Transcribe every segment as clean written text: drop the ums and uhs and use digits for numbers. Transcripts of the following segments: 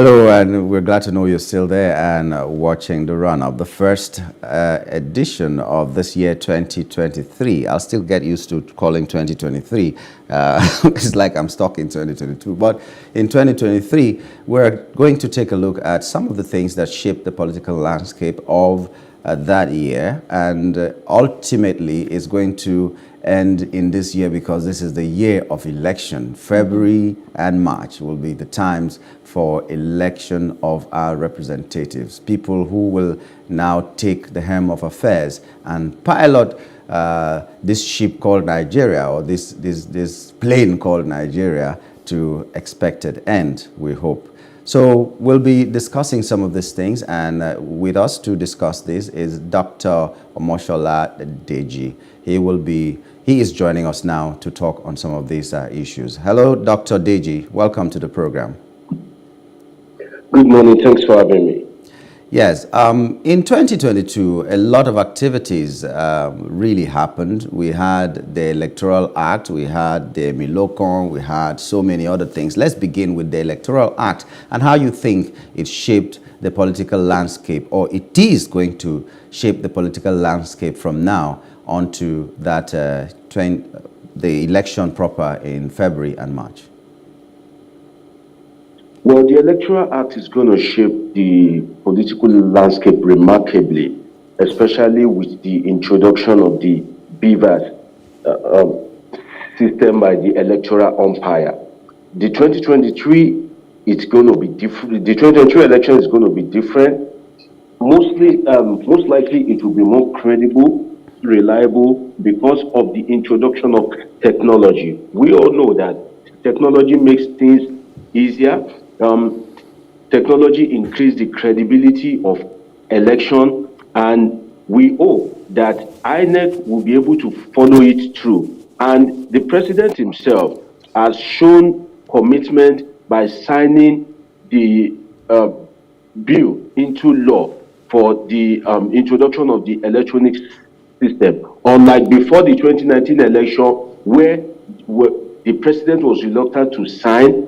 Hello, and we're glad to know you're still there and watching the run-up, the first edition of this year, 2023. I'll still get used to calling 2023. It's like I'm stuck in 2022. But in 2023, we're going to take a look at some of the things that shaped the political landscape of that year, and ultimately is going to end in this year because this is the year of election. February and March will be the times for election of our representatives, people who will now take the helm of affairs and pilot this ship called Nigeria, or this plane called Nigeria, to expected end, we hope. So we'll be discussing some of these things, and with us to discuss this is Dr. Omoshola Deji. He is joining us now to talk on some of these issues. Hello, Dr. Deji. Welcome to the program. Good morning. Thanks for having me. Yes. In 2022, a lot of activities really happened. We had the Electoral Act, we had the Emilokan, we had so many other things. Let's begin with the Electoral Act and how you think it shaped the political landscape, or it is going to shape the political landscape from now on to that the election proper in February and March. Well, the Electoral Act is going to shape the political landscape remarkably, especially with the introduction of the BVAS system by the electoral umpire. The 2023 it's going to be different. The 2023 election is going to be different. Most likely, it will be more credible, reliable because of the introduction of technology. We all know that technology makes things easier. Technology increased the credibility of election, and we hope that INEC will be able to follow it through. And the president himself has shown commitment by signing the bill into law for the introduction of the electronic system. Unlike before the 2019 election, where the president was reluctant to sign,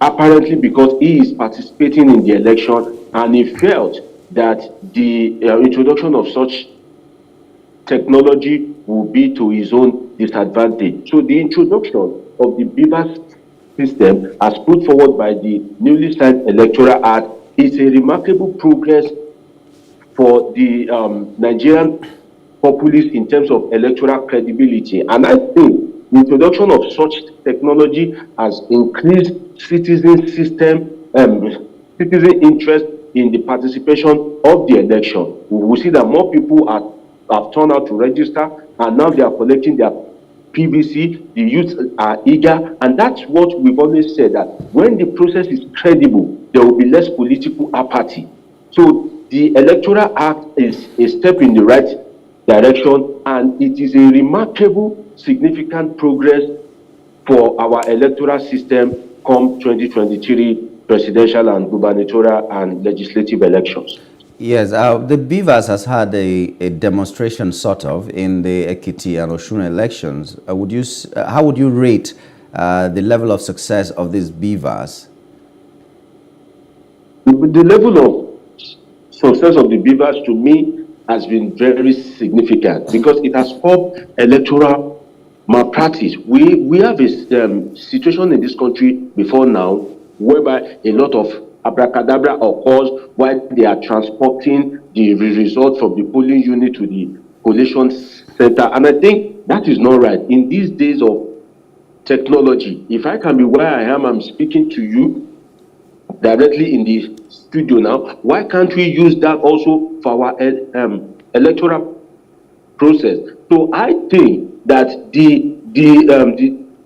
apparently because he is participating in the election and he felt that the introduction of such technology will be to his own disadvantage. So the introduction of the BVAS system, as put forward by the newly signed Electoral Act, is a remarkable progress for the Nigerian populace in terms of electoral credibility. And I think the introduction of such technology has increased citizen interest in the participation of the election. We will see that more people have turned out to register, and now they are collecting their PVC. The youth are eager, and that's what we've always said, that when the process is credible, there will be less political apathy. So the Electoral Act is a step in the right direction, and it is a remarkable, significant progress for our electoral system come 2023 presidential and gubernatorial and legislative elections. Yes, the BVAS has had a demonstration sort of in the Ekiti and Osun elections. How would you rate the level of success of this BVAS? The level of success of the BVAS to me has been very significant because it has stopped electoral malpractice. We have a situation in this country before now whereby a lot of abracadabra occurs while they are transporting the result from the polling unit to the collation center, and I think that is not right. In these days of technology, if I can be where I am, I'm speaking to you directly in the studio now, why can't we use that also for our electoral process? So I think that the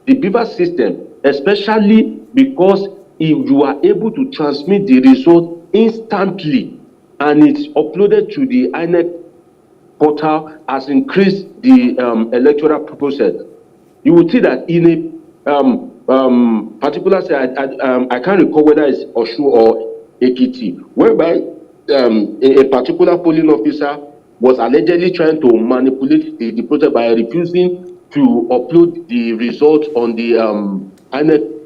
BVAS system, especially because if you are able to transmit the result instantly and it's uploaded to the INEC portal, has increased the electoral process. You will see that in a particular side, I can't recall whether it's Osun or Ekiti, whereby a particular polling officer was allegedly trying to manipulate the process by refusing to upload the results on the INEC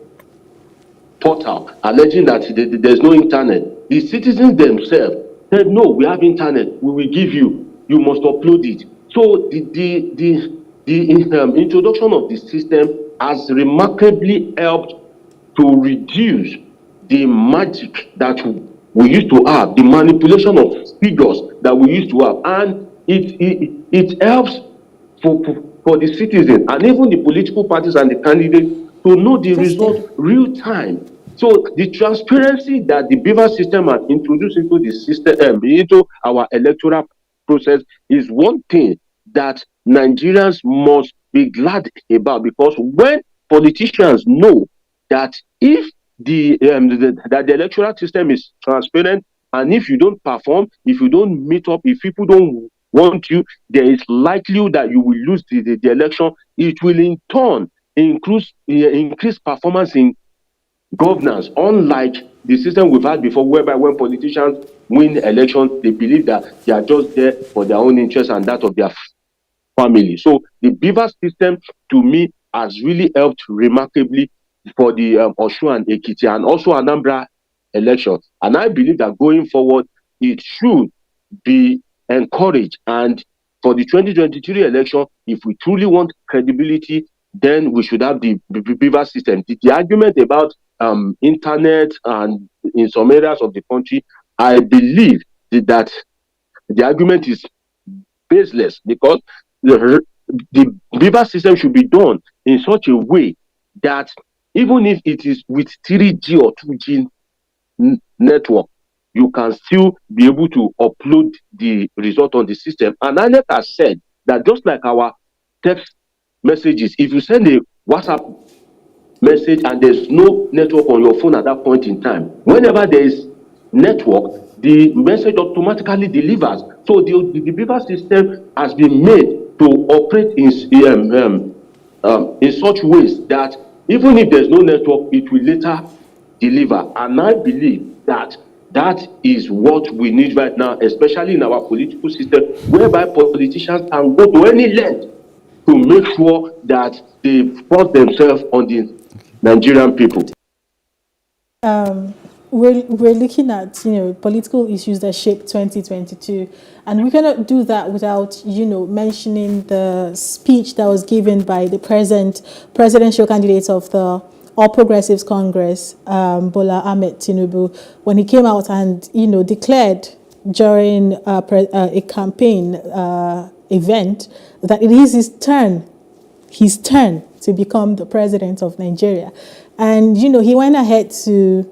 portal alleging that there's no internet. The citizens themselves said, no, we have internet, we will give you, you must upload it. So the introduction of the system has remarkably helped to reduce the magic that we used to have, the manipulation of figures that we used to have, and it helps for the citizen and even the political parties and the candidates to know the result real time. So the transparency that the beaver system has introduced into the system, into our electoral process, is one thing that Nigerians must be glad about, because when politicians know that if that the electoral system is transparent, and if you don't perform, if you don't meet up, if people don't want you, there is likelihood that you will lose the election. It will in turn increase performance in governance, unlike the system we've had before, whereby when politicians win elections, they believe that they are just there for their own interest and that of their family. So the beaver system, to me, has really helped remarkably for the Osun and Ekiti and also Anambra election. And I believe that going forward, it should be encouraged. And for the 2023 election, if we truly want credibility, then we should have the beaver system. The argument about internet and in some areas of the country, I believe that the argument is baseless, because the beaver system should be done in such a way that even if it is with 3G or 2G network, you can still be able to upload the result on the system. And INEC has said that just like our text messages, if you send a WhatsApp message and there's no network on your phone at that point in time, whenever there is network, the message automatically delivers. So the beaver system has been made to operate in such ways that even if there's no network, it will later deliver. And I believe that that is what we need right now, especially in our political system, whereby politicians can go to any length to make sure that they force themselves on the Nigerian people. We're looking at political issues that shape 2022, and we cannot do that without mentioning the speech that was given by the presidential candidate of the All Progressives Congress, Bola Tinubu, when he came out and declared during a campaign event that it is his turn to become the president of Nigeria. And, he went ahead to,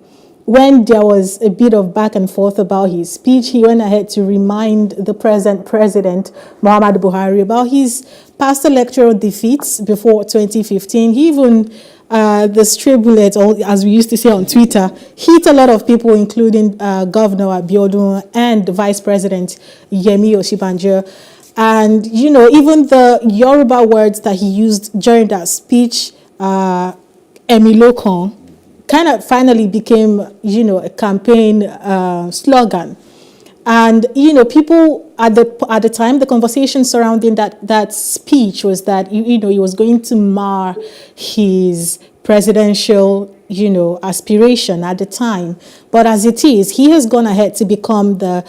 when there was a bit of back and forth about his speech, he went ahead to remind the present president, Muhammadu Buhari, about his past electoral defeats before 2015. He even, the stray bullet, or as we used to say on Twitter, hit a lot of people, including Governor Abiodun and Vice President Yemi Osinbajo. And, even the Yoruba words that he used during that speech, Emilokan, kind of finally became, a campaign slogan. And, people at the time, the conversation surrounding that speech was that, he was going to mar his presidential, aspiration at the time. But as it is, he has gone ahead to become the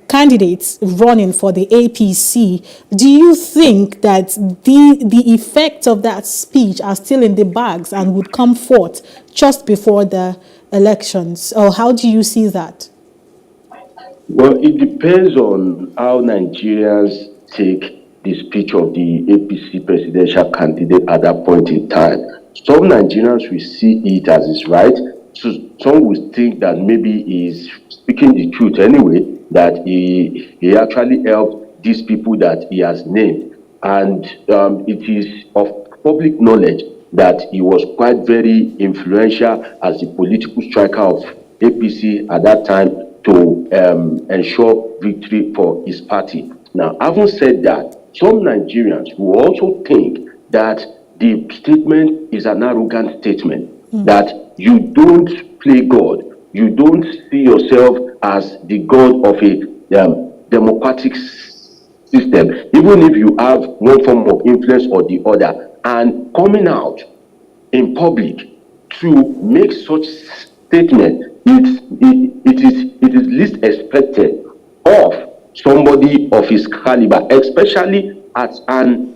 candidates running for the APC. Do you think that the effects of that speech are still in the bags and would come forth just before the elections? Or how do you see that? Well, it depends on how Nigerians take the speech of the APC presidential candidate at that point in time. Some Nigerians will see it as is right. So some will think that maybe he's speaking the truth anyway, that he actually helped these people that he has named. And it is of public knowledge that he was quite very influential as the political striker of APC at that time to ensure victory for his party. Now, having said that, some Nigerians will also think that the statement is an arrogant statement, that you don't play God, you don't see yourself as the God of a democratic system, even if you have one form of influence or the other, and coming out in public to make such statement, it is least expected of somebody of his caliber, especially at an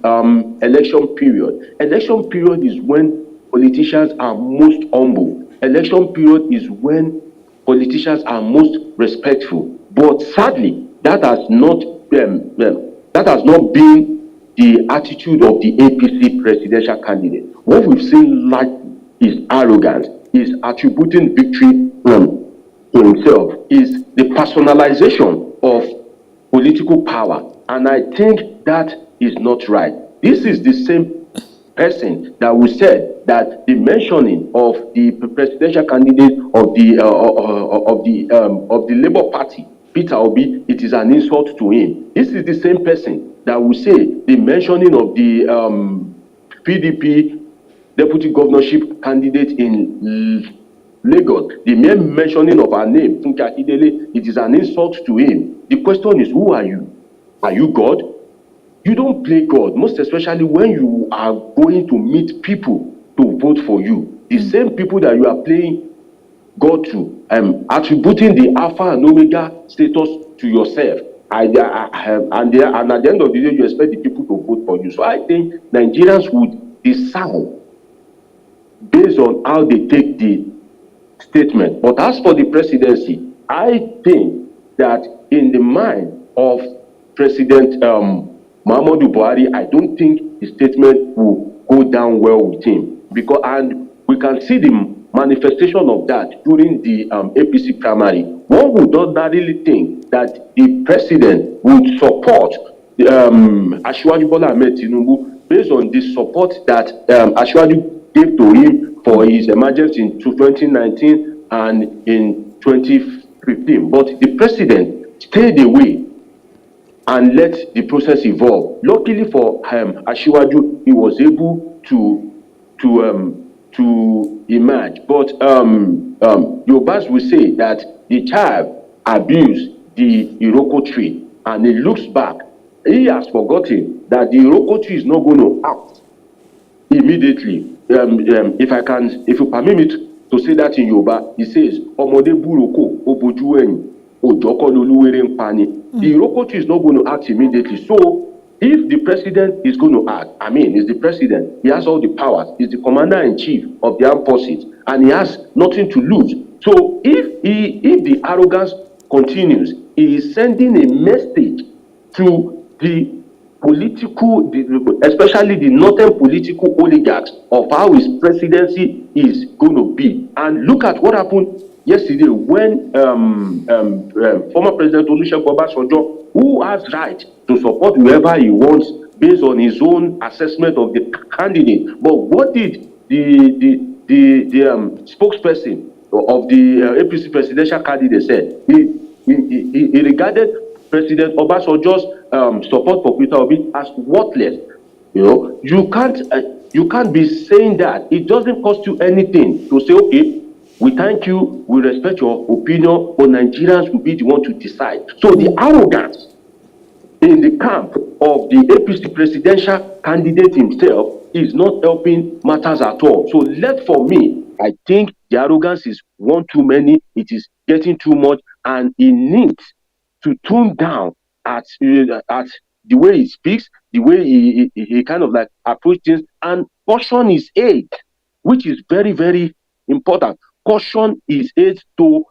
election period. Election period is when politicians are most humble. Election period is when politicians are most respectful. But sadly, that has not been the attitude of the APC presidential candidate. What we've seen like is arrogance, is attributing victory to himself, is the personalization of political power. And I think that is not right. This is the same person that we said that the mentioning of the presidential candidate of the Labour Party, Peter Obi, it is an insult to him. This is the same person that will say the mentioning of the PDP deputy governorship candidate in Lagos, the mere mentioning of her name, Funke Akindele, it is an insult to him. The question is, who are you? Are you God? You don't play God, most especially when you are going to meet people to vote for you. The same people that you are playing God to, attributing the Alpha and Omega status to yourself. And at the end of the day, you expect the people to vote for you. So I think Nigerians would decide based on how they take the statement. But as for the presidency, I think that in the mind of President Muhammadu Buhari, I don't think the statement will go down well with him, because and we can see the manifestation of that during the APC primary. One would ordinarily think that the president would support Asiwaju Bola Tinubu based on the support that Asiwaju gave to him for his emergence in 2019 and in 2015. But the president stayed away and let the process evolve. Luckily for Asiwaju, he was able to emerge. But Yorubas will say that the child abused the Iroko tree, and he looks back. He has forgotten that the Iroko tree is not going to act immediately. If you permit me to say that in Yoruba, he says, "Omode buroko oboju eyin, ojoko loluwere npani." The Iroko tree is not going to act immediately. So, if the president is going to act, he's the president, he has all the powers, he's the commander-in-chief of the armed forces, and he has nothing to lose. So, if the arrogance continues, he is sending a message to the political, especially the northern political oligarchs, of how his presidency is going to be. And look at what happened yesterday when former President Olusegun Obasanjo, who has right to support whoever he wants based on his own assessment of the candidate, but what did the spokesperson of the APC presidential candidate say? He regarded President Obasanjo's support for Peter Obi as worthless. You can't be saying that. It doesn't cost you anything to say, okay, we thank you, we respect your opinion, but Nigerians will be the one to decide. So the arrogance in the camp of the APC presidential candidate himself is not helping matters at all. So for me, I think the arrogance is one too many. It is getting too much, and he needs to tone down at the way he speaks, the way he kind of like approaches things, and caution his aid, which is very, very important. Caution his aid to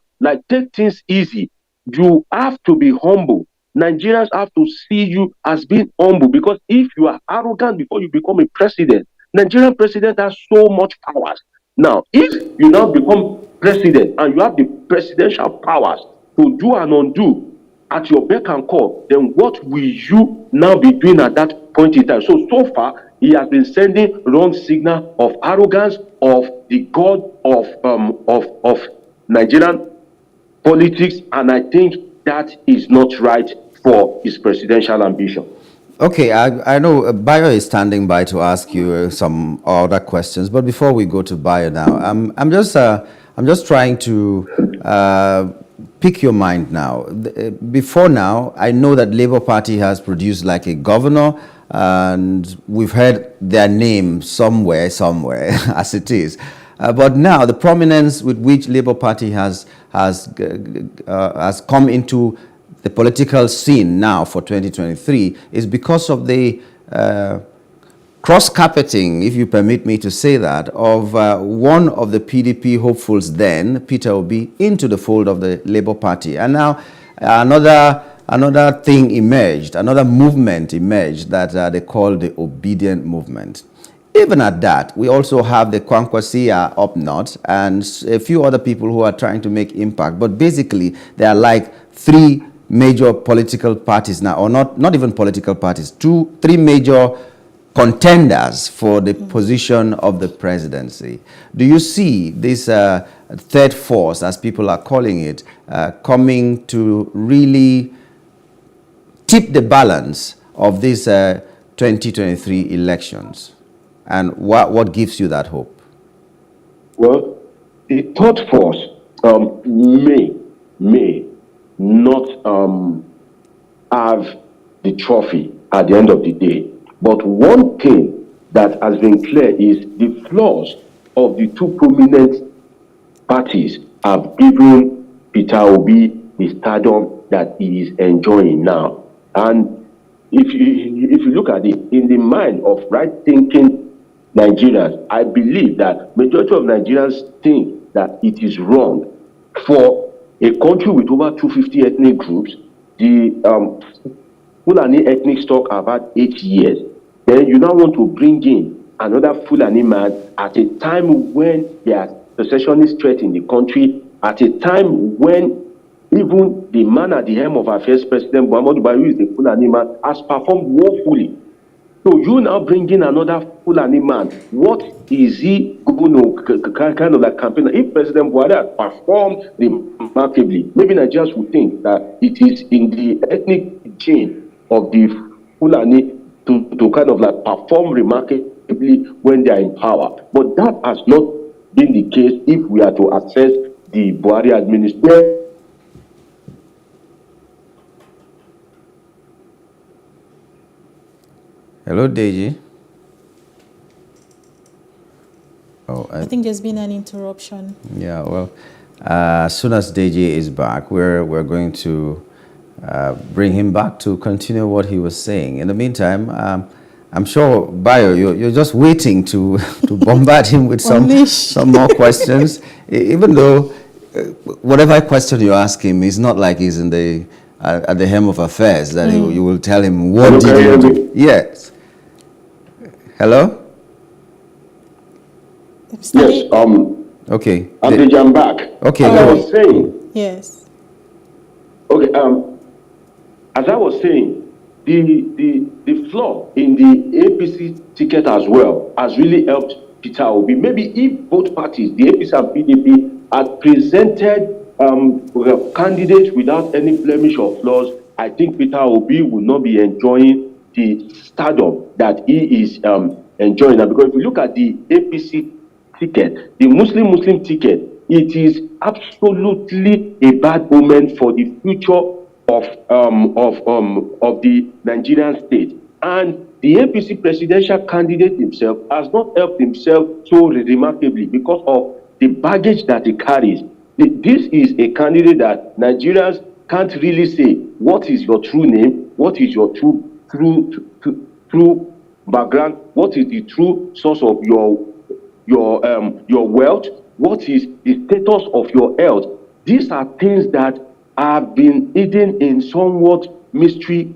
take things easy. You have to be humble. Nigerians have to see you as being humble, because if you are arrogant before you become a president, Nigerian president has so much powers. Now, if you now become president and you have the presidential powers to do and undo at your beck and call, then what will you now be doing at that point in time? So far, he has been sending wrong signal of arrogance, of the god of Nigerian politics, and I think that is not right for his presidential ambition. Okay, I know Bayo is standing by to ask you some other questions, but before we go to Bayo now, I'm just trying to pick your mind now. Before now, I know that Labour Party has produced like a governor, and we've heard their name somewhere as it is. But now the prominence with which Labour Party has come into the political scene now for 2023 is because of the cross-carpeting, if you permit me to say that, of one of the PDP hopefuls then, Peter Obi, into the fold of the Labour Party. And now another thing emerged, another movement emerged that they call the obedient movement. Even at that, we also have the Kwankwasia up north and a few other people who are trying to make impact. But basically, they are like three major political parties now, or not even political parties, three major contenders for the position of the presidency. Do you see this third force, as people are calling it, coming to really tip the balance of these 2023 elections? And what gives you that hope? Well, the third force may not have the trophy at the end of the day. But one thing that has been clear is the flaws of the two prominent parties have given Peter Obi the stardom that he is enjoying now. And if you look at it, in the mind of right-thinking Nigerians, I believe that majority of Nigerians think that it is wrong for a country with over 250 ethnic groups. The Fulani ethnic stock have had 8 years. Then you now want to bring in another Fulani man at a time when there are secessionist threat in the country, at a time when even the man at the helm of affairs, President Muhammadu Buhari, who is the Fulani man, has performed woefully. So you now bring in another Fulani man. What is he going to kind of like campaign? If President Buhari has performed remarkably, maybe Nigerians would think that it is in the ethnic gene of the Fulani to kind of like perform remarkably when they are in power. But that has not been the case if we are to assess the Buhari administration. Hello, Deji. Oh, I think there's been an interruption. Yeah, well, as soon as Deji is back, we're going to bring him back to continue what he was saying. In the meantime, I'm sure, Bayo, you're just waiting to bombard him with some more questions, even though whatever question you ask him, it's not like he's in at the helm of affairs that you will tell him what did you do. Yes. Hello? Yes. Okay. I'm back. Okay. As I was saying. Yes. Okay. As I was saying, the flaw in the APC ticket as well has really helped Peter Obi. Maybe if both parties, the APC and PDP, had presented candidates without any blemish or flaws, I think Peter Obi would not be enjoying the stardom that he is enjoying now. Because if you look at the APC ticket, the Muslim ticket, it is absolutely a bad omen for the future of the Nigerian state. And the APC presidential candidate himself has not helped himself so remarkably because of the baggage that he carries. This is a candidate that Nigerians can't really say what is your true name, what is your true background, what is the true source of your wealth, what is the status of your health. These are things that have been hidden in somewhat mystery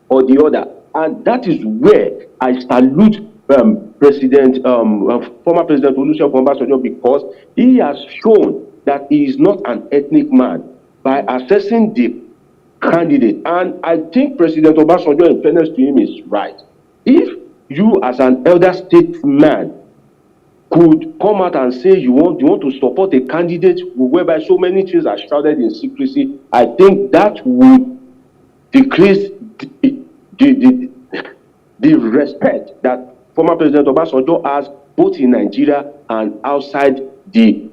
or the other, and that is where I salute former President Olusegun Obasanjo, because he has shown that he is not an ethnic man by assessing the candidate. And I think President Obasanjo, in fairness to him, is right. If you as an elder statesman could come out and say you want to support a candidate whereby so many things are shrouded in secrecy, I think that would decrease the respect that former President Obasanjo has both in Nigeria and outside the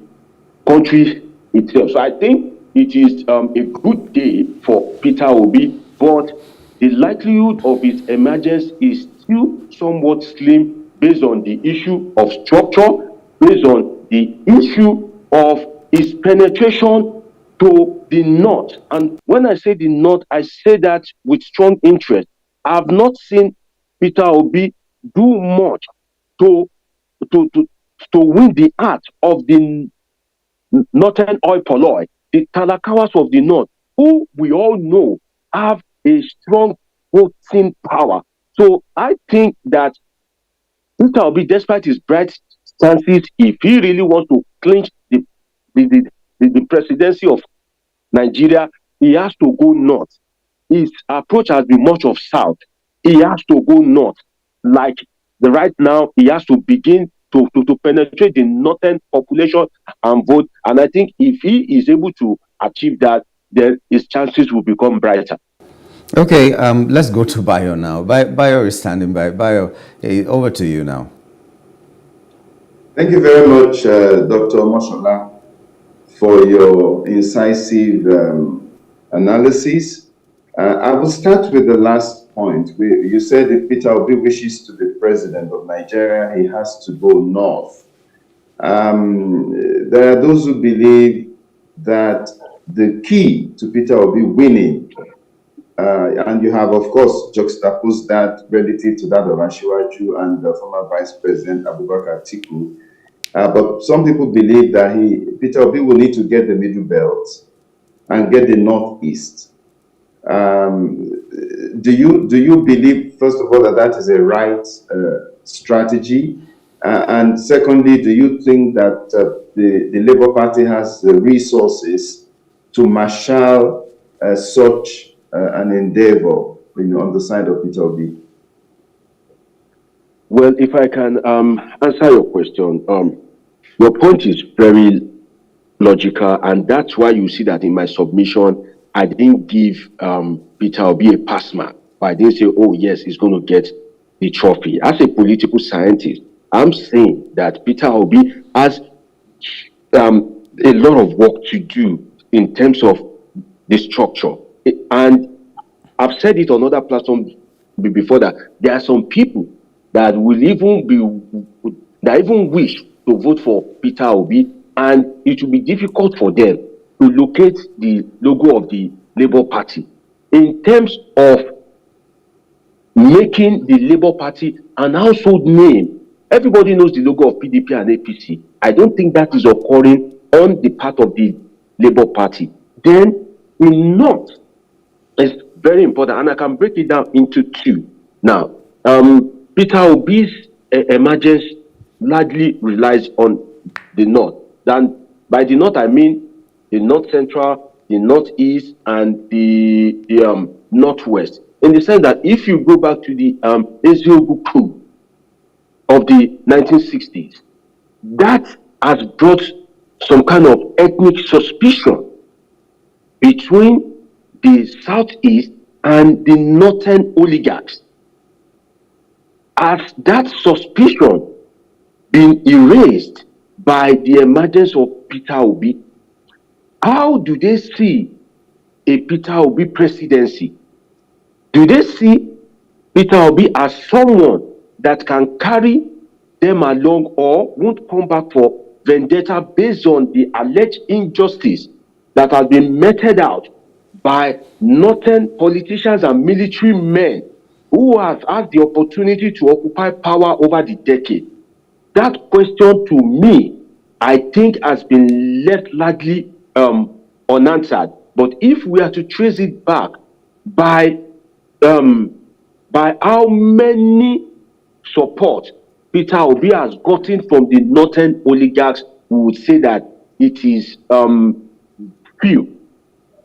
country itself. So I think it is a good day for Peter Obi, but the likelihood of its emergence is still somewhat slim based on the issue of structure, based on the issue of his penetration to the north. And when I say the north, I say that with strong interest. I have not seen Peter Obi do much to to to to win the heart of the northern oil polloi, the Talakawas of the north, who we all know have a strong voting power. So I think that Peter Obi, despite his bright chances, if he really wants to clinch the, the, the presidency of Nigeria, he has to go north. His approach has been much of south. He has to go north. Like right now, he has to begin to penetrate the northern population and vote. And I think if he is able to achieve that, then his chances will become brighter. Okay, let's go to Bayo now. Bayo is standing by. Bayo, over to you now. Thank you very much, Dr. Omoshola, for your incisive analysis. I will start with the last point. You said if Peter Obi wishes to be president of Nigeria, he has to go north. There are those who believe that the key to Peter Obi winning, and you have, of course, juxtaposed that relative to that of Ashiwaju and the former Vice President Abubakar Atiku. But some people believe that Peter Obi will need to get the middle belt and get the northeast. Do you believe, first of all, that is a right strategy? And secondly, do you think that the Labour Party has the resources to marshal such an endeavor, on the side of Peter Obi? Well, if I can answer your question, your point is very logical, and that's why you see that in my submission, I didn't give Peter Obi a pass mark. I didn't say, oh, yes, he's going to get the trophy. As a political scientist, I'm saying that Peter Obi has a lot of work to do in terms of the structure. And I've said it on other platforms before that there are some people that will even wish to vote for Peter Obi, and it will be difficult for them to locate the logo of the Labour Party. In terms of making the Labour Party an household name, everybody knows the logo of PDP and APC. I don't think that is occurring on the part of the Labour Party. Then, in North, it's very important, and I can break it down into two. Now, Peter Obi's emergence largely relies on the North. And by the North, I mean the North Central, the Northeast, and the Northwest. In the sense that if you go back to the Eziogu coup of the 1960s, that has brought some kind of ethnic suspicion between the Southeast and the Northern oligarchs. Has that suspicion been erased by the emergence of Peter Obi? How do they see a Peter Obi presidency? Do they see Peter Obi as someone that can carry them along or won't come back for vendetta based on the alleged injustice that has been meted out by northern politicians and military men who have had the opportunity to occupy power over the decade? That question, to me, I think has been left largely unanswered. But if we are to trace it back by how many support Peter Obi has gotten from the northern oligarchs, we would say that it is few.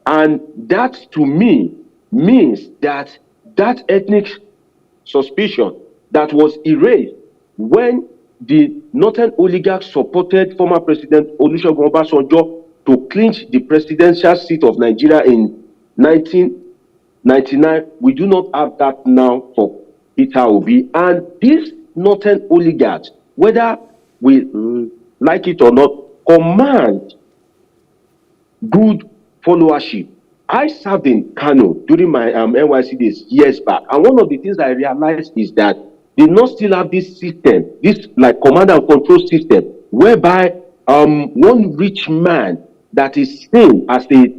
And that, to me, means that that ethnic suspicion that was erased when the northern oligarchs supported former President Olusegun Obasanjo to clinch the presidential seat of Nigeria in 1999. We do not have that now for Peter Obi. And these northern oligarchs, whether we like it or not, command good followership. I served in Kano during my NYC days years back, and one of the things I realized is that they not still have this system, this like command and control system, whereby one rich man that is seen as a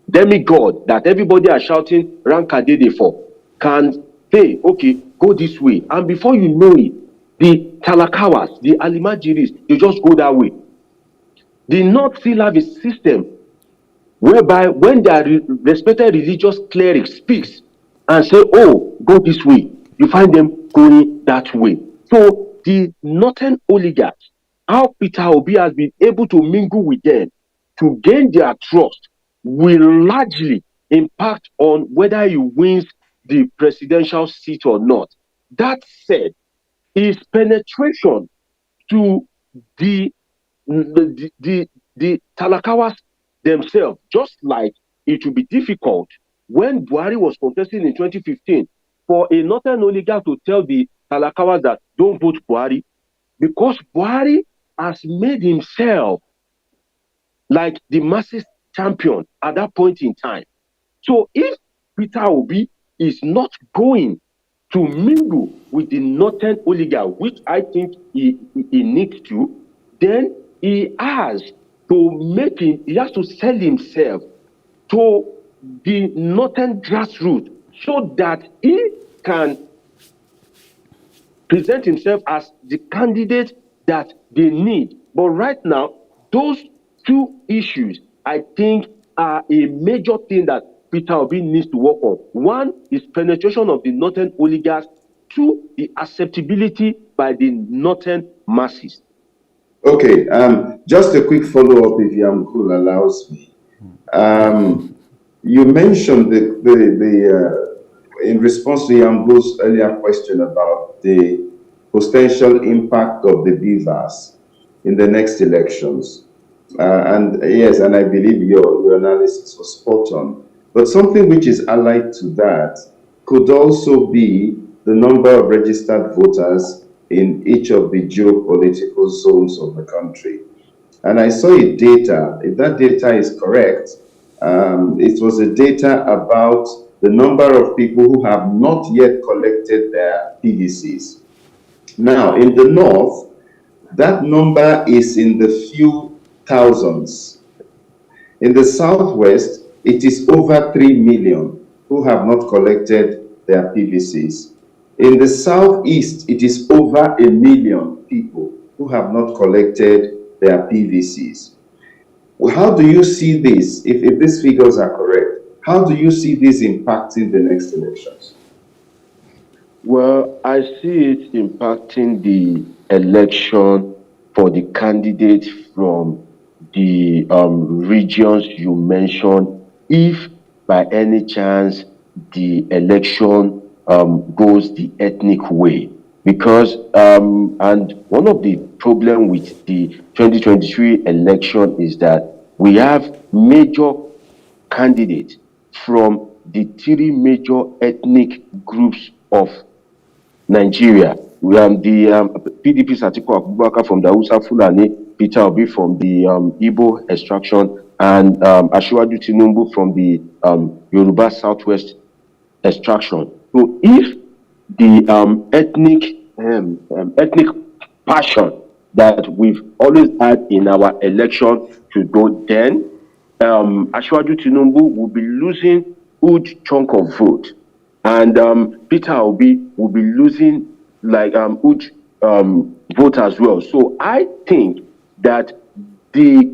demigod that everybody are shouting Rankadede for can say, okay, go this way. And before you know it, the Talakawas, the Alimajiris, they just go that way. The North still have a system whereby when their respected religious cleric speaks and say, oh, go this way, you find them going that way. So the northern oligarchs, how Peter Obi has been able to mingle with them to gain their trust will largely impact on whether he wins the presidential seat or not. That said, his penetration to the the Talakawas themselves, just like it will be difficult when Buhari was contesting in 2015 for a northern oligarch to tell the Talakawas that don't vote Buhari, because Buhari has made himself like the masses champion at that point in time. So if Peter Obi is not going to mingle with the northern oligarch, which I think he needs to, then he has to sell himself to the northern grassroots so that he can present himself as the candidate that they need. But right now, those two issues, I think, are a major thing that Peter Obi needs to work on. One is penetration of the northern oligarchs. Two, the acceptability by the northern masses. Okay, just a quick follow-up, if Yamkul allows me. You mentioned in response to Yamkul's earlier question about the potential impact of the BVAS in the next elections. And yes, and I believe your analysis was spot on. But something which is allied to that could also be the number of registered voters in each of the geopolitical zones of the country. And I saw a data, if that data is correct, it was a data about the number of people who have not yet collected their PVCs. Now, in the north, that number is in the few thousands. In the southwest, it is over 3 million who have not collected their PVCs. In the southeast, it is over 1 million people who have not collected their PVCs. How do you see this, if these figures are correct? How do you see this impacting the next elections? Well, I see it impacting the election for the candidate from the regions you mentioned, if by any chance the election goes the ethnic way. Because, and one of the problem with the 2023 election is that we have major candidates from the three major ethnic groups of Nigeria. We have the PDP Atiku Abubakar from the Hausa Fulani, Peter Obi from the Igbo extraction, and Asiwaju Tinubu from the Yoruba Southwest extraction. So if the ethnic passion that we've always had in our election to go, then Asiwaju Tinubu will be losing huge chunk of vote, and Peter Obi will be losing like huge vote as well. So I think that the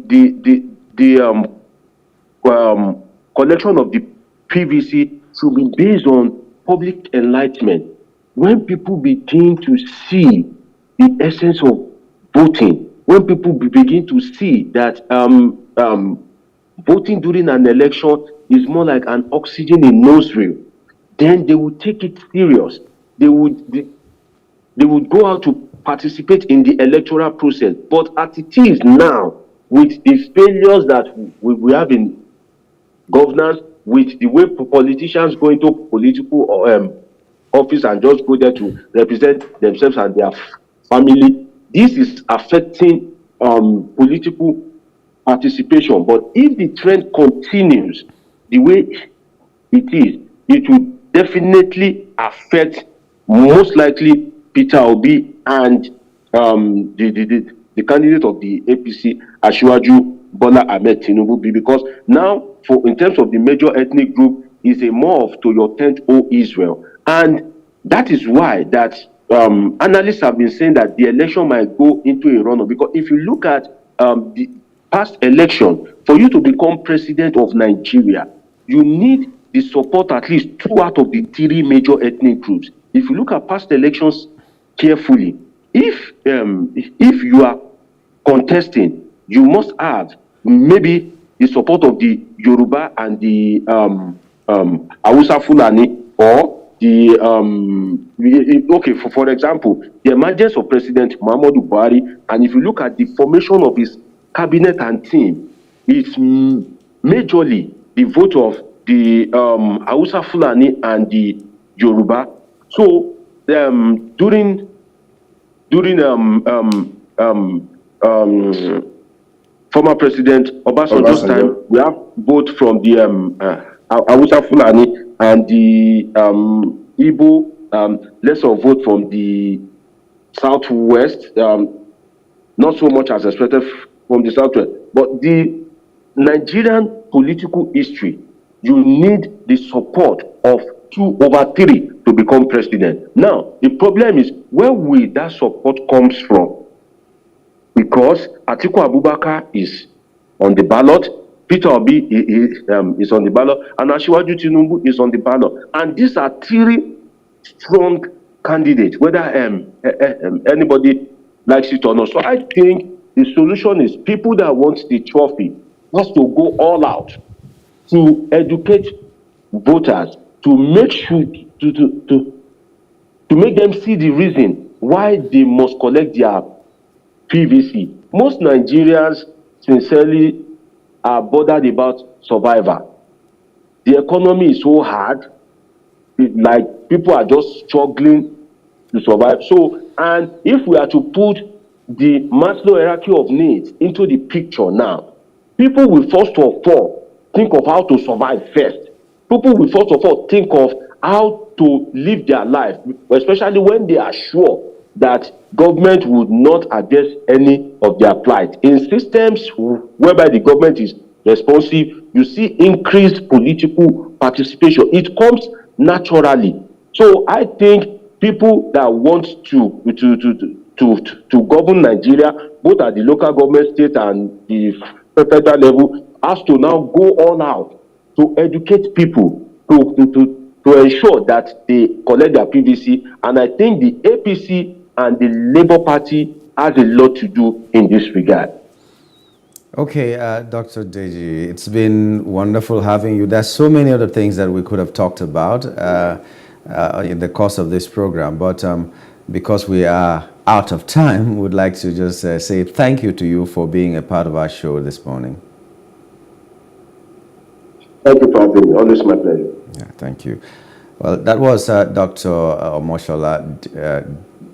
collection of the PVC should be based on public enlightenment. When people begin to see the essence of voting, when people begin to see that voting during an election is more like an oxygen in nostril, then they would take it serious. They would go out to participate in the electoral process. But as it is now, with the failures that we have in governance, with the way politicians go into political office and just go there to represent themselves and their family, this is affecting political participation. But if the trend continues the way it is, it will definitely affect most likely Peter Obi and the the candidate of the APC, Asiwaju Bola Tinubu, because now, in terms of the major ethnic group, is a more of to your tent, O Israel. And that is why that analysts have been saying that the election might go into a runoff. Because if you look at the past election, for you to become president of Nigeria, you need the support at least 2 out of the 3 major ethnic groups. If you look at past elections carefully, if you are contesting, you must have maybe the support of the Yoruba and the Hausa Fulani, or the okay, for example, the emergence of President Muhammadu Buhari, and if you look at the formation of his cabinet and team, it's majorly the vote of the Hausa Fulani and the Yoruba. So during former President Obasanjo's time, we have vote from the Hausa Fulani and the Igbo, lesser vote from the Southwest, not so much as expected from the Southwest. But the Nigerian political history, you need the support of 2 over 3 to become president. Now, the problem is, where will that support comes from? Because Atiku Abubakar is on the ballot, Peter Obi is on the ballot, and Asiwaju Tinubu is on the ballot. And these are 3 strong candidates, whether anybody likes it or not. So I think the solution is people that want the trophy has to go all out to educate voters, to make sure to make them see the reason why they must collect their PVC. Most Nigerians sincerely are bothered about survival. The economy is so hard, like people are just struggling to survive. So, and if we are to put the Maslow hierarchy of needs into the picture now, people will first of all think of how to survive first. People will first of all think of how to live their life, especially when they are sure that government would not address any of their plight. In systems whereby the government is responsive, you see increased political participation. It comes naturally. So I think people that want to govern Nigeria, both at the local government, state, and the federal level, has to now go all out to educate people, to ensure that they collect their PVC. And I think the APC and the Labour Party has a lot to do in this regard. Okay, Dr. Deji, it's been wonderful having you. There's so many other things that we could have talked about in the course of this program, but because we are out of time, we'd like to just say thank you to you for being a part of our show this morning. Thank you for having me. Always my pleasure. Yeah, thank you. Well, that was Dr. Omoshola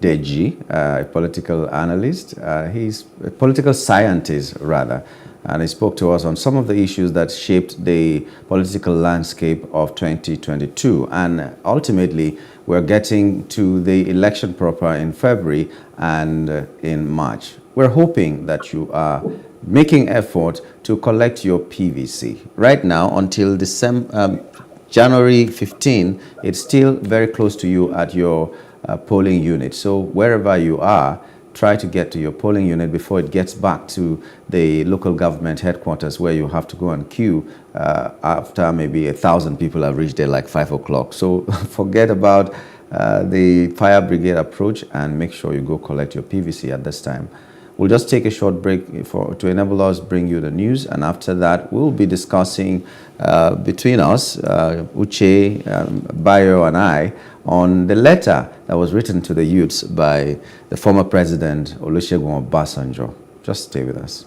Deji, a political analyst. He's a political scientist, rather, and he spoke to us on some of the issues that shaped the political landscape of 2022. And ultimately, we're getting to the election proper in February and in March. We're hoping that you are making effort to collect your PVC. Right now, until January 15, it's still very close to you at your polling unit. So wherever you are, try to get to your polling unit before it gets back to the local government headquarters, where you have to go and queue after maybe 1,000 people have reached there like 5 o'clock. So forget about the fire brigade approach and make sure you go collect your PVC at this time. We'll just take a short break to enable us bring you the news, and after that we'll be discussing between us, Uche, Bayo and I, on the letter that was written to the youths by the former president Olusegun Obasanjo. Just stay with us.